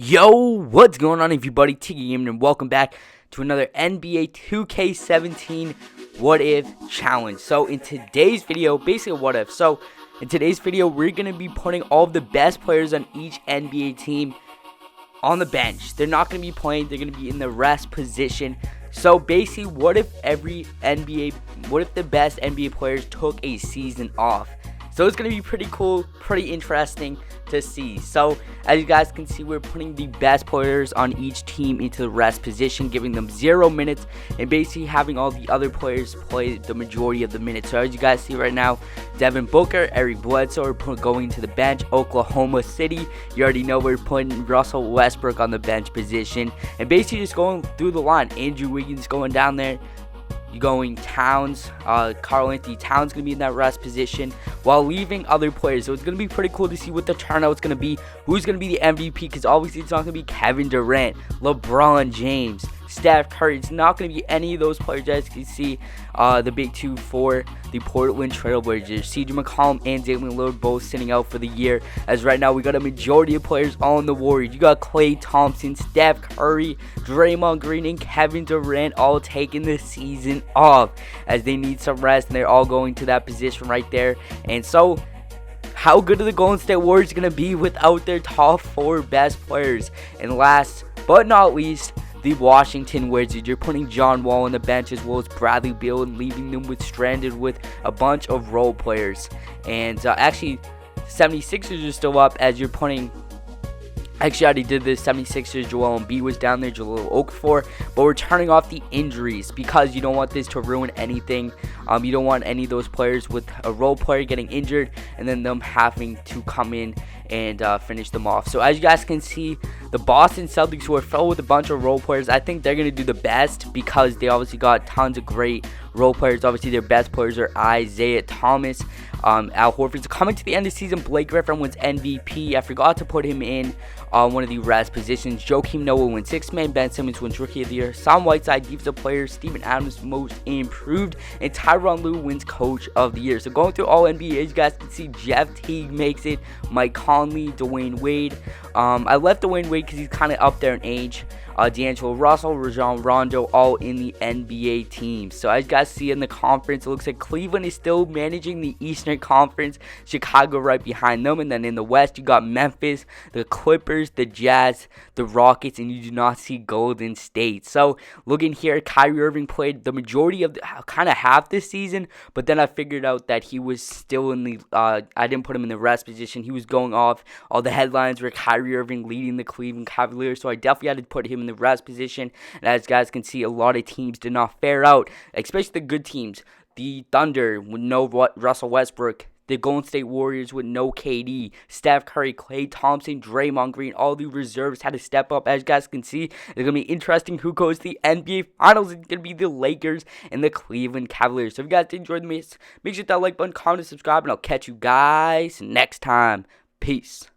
Yo, what's going on everybody? Toke and welcome back to another NBA 2K17 What If Challenge. So in today's video, basically what if. So in today's video, we're going to be putting all of the best players on each NBA team on the bench. They're not going to be playing, they're going to be in the rest position. So basically, what if the best NBA players took a season off? So it's going to be pretty cool, pretty interesting to see. So as you guys can see, we're putting the best players on each team into the rest position, giving them 0 minutes, and basically having all the other players play the majority of the minutes. So as you guys see right now, Devin Booker, Eric Bledsoe are going to the bench. Oklahoma City, you already know we're putting Russell Westbrook on the bench position, and basically just going through the line. Andrew Wiggins going down there. You're going Towns, Karl-Anthony Towns going to be in that rest position while leaving other players. So it's going to be pretty cool to see what the turnout's going to be, who's going to be the MVP, because obviously it's not going to be Kevin Durant, LeBron James, Steph Curry. It's not going to be any of those players. As you can see, the big two for the Portland Trailblazers, CJ McCollum and Damian Lillard, both sitting out for the year. As right now, we got a majority of players on the Warriors. You got Klay Thompson, Steph Curry, Draymond Green, and Kevin Durant all taking the season off as they need some rest, and they're all going to that position right there. And so, how good are the Golden State Warriors going to be without their top 4 best players? And last but not least, the Washington Wizards. You're putting John Wall on the bench as well as Bradley Beal and leaving them stranded with a bunch of role players. And actually, 76ers are still up as you're putting. Actually, I already did this. 76ers, Joel Embiid was down there, Jahlil Okafor. But we're turning off the injuries because you don't want this to ruin anything. You don't want any of those players with a role player getting injured and then them having to come in and finish them off. So as you guys can see, the Boston Celtics, who are filled with a bunch of role players, I think they're going to do the best because they obviously got tons of great role players. Obviously, their best players are Isaiah Thomas, Al Horford. So coming to the end of the season, Blake Griffin wins MVP. I forgot to put him in one of the rest positions. Joakim Noah wins 6th man. Ben Simmons wins Rookie of the Year. Sam Whiteside, Defensive Player. Steven Adams, Most Improved. And Tyronn Lue wins Coach of the Year. So going through all NBA, you guys can see Jeff Teague makes it. Mike Conley, Dwayne Wade. I left Dwayne Wade because he's kind of up there in age. D'Angelo Russell, Rajon Rondo, all in the NBA teams. So as you guys see in the conference, it looks like Cleveland is still managing the Eastern Conference. Chicago right behind them. And then in the West, you got Memphis, the Clippers, the Jazz, the Rockets, and you do not see Golden State. So looking here, Kyrie Irving played the majority of kind of half this season, but then I figured out that he was still in the, I didn't put him in the rest position. He was going off. All the headlines were Kyrie Irving leading the Cleveland Cavaliers, so I definitely had to put him in the rest position. And as you guys can see, a lot of teams did not fare out, especially the good teams. The Thunder with no Russell Westbrook, the Golden State Warriors with no KD, Steph Curry, Klay Thompson, Draymond Green, all the reserves had to step up. As you guys can see, it's going to be interesting who goes to the NBA Finals. It's going to be the Lakers and the Cleveland Cavaliers. So if you guys enjoyed this, make sure to hit that like button, comment, subscribe, and I'll catch you guys next time. Peace.